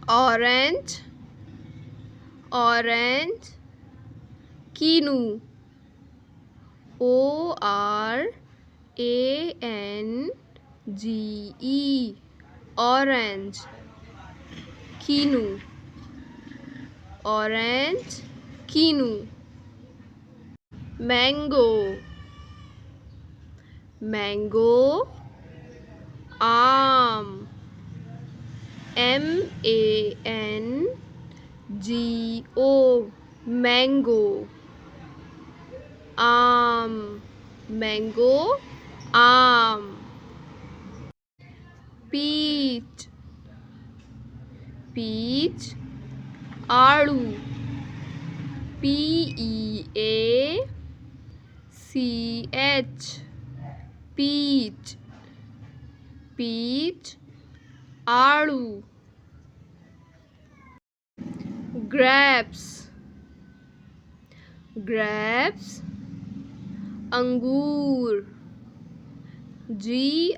orange, orange. Kinu, ORANGE, orange. Kinu, orange. Kinu. Mango, mango. Aam, MANGO, mango. Aam, mango. Aam. Peach, peach. Aadu, PEACH, peach, peach. Aadu. Grapes, grapes. Angoor, GRAPES,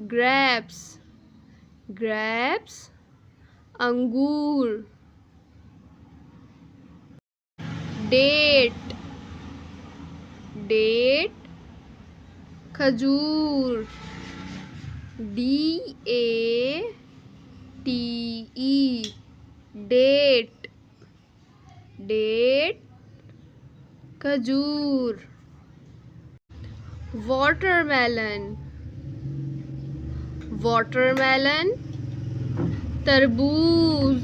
grapes, grapes. Angoor. Date, date. खजूर, DATE, date, date. खजूर. Watermelon, watermelon. तरबूज,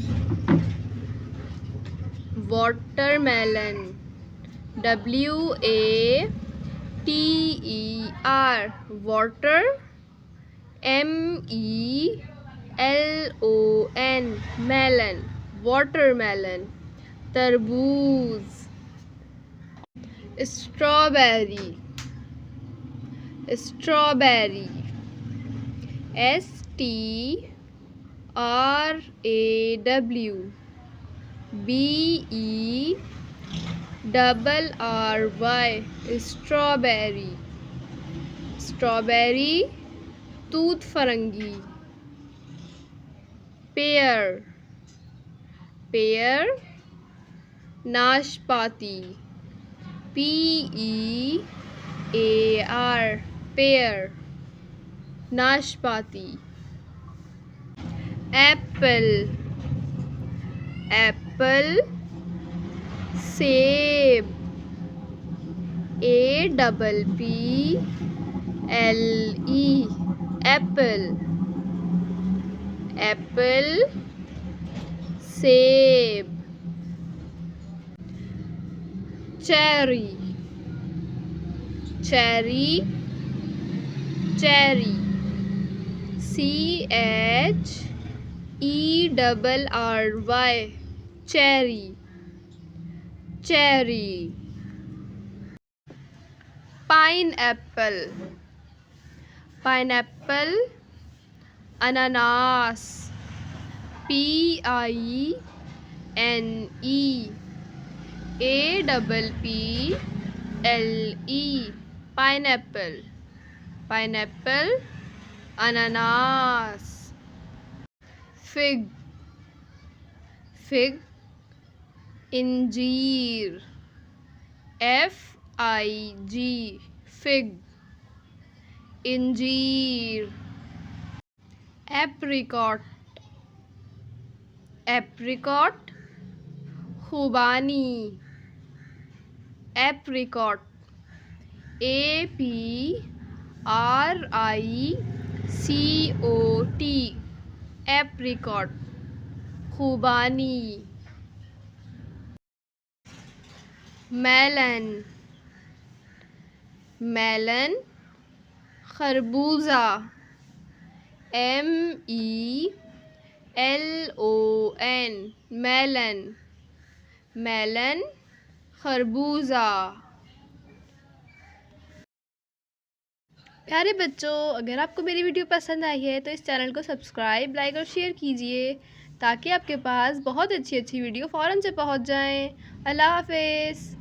watermelon, WATER, water. MELON, melon, watermelon. तरबूज. Strawberry, strawberry. STRAWBERRY, strawberry, strawberry. तूत Farangi. Pear, pear. नाशपाती, PEAR, pear, नाशपाती. Apple, apple. सेब, APPLE, apple, apple. सेब. Cherry, cherry, cherry. CHERRY, cherry, cherry. Pineapple, pineapple. Ananas, PINEAPPLE, pineapple, pineapple. Ananas. Fig, fig. इंजीर, FIG, fig, इंजीर. Apricot, apricot. खुबानी, apricot, APRICOT, apricot. खुबानी. melon, melon. खरबूजा, MELON, melon, melon. खरबूजा. प्यारे बच्चों, अगर आपको मेरी वीडियो पसंद आई है तो इस चैनल को सब्सक्राइब, लाइक और शेयर कीजिए ताकि आपके पास बहुत अच्छी अच्छी वीडियो फ़ौरन से पहुंच जाएं। अल्लाह हाफ़िज़।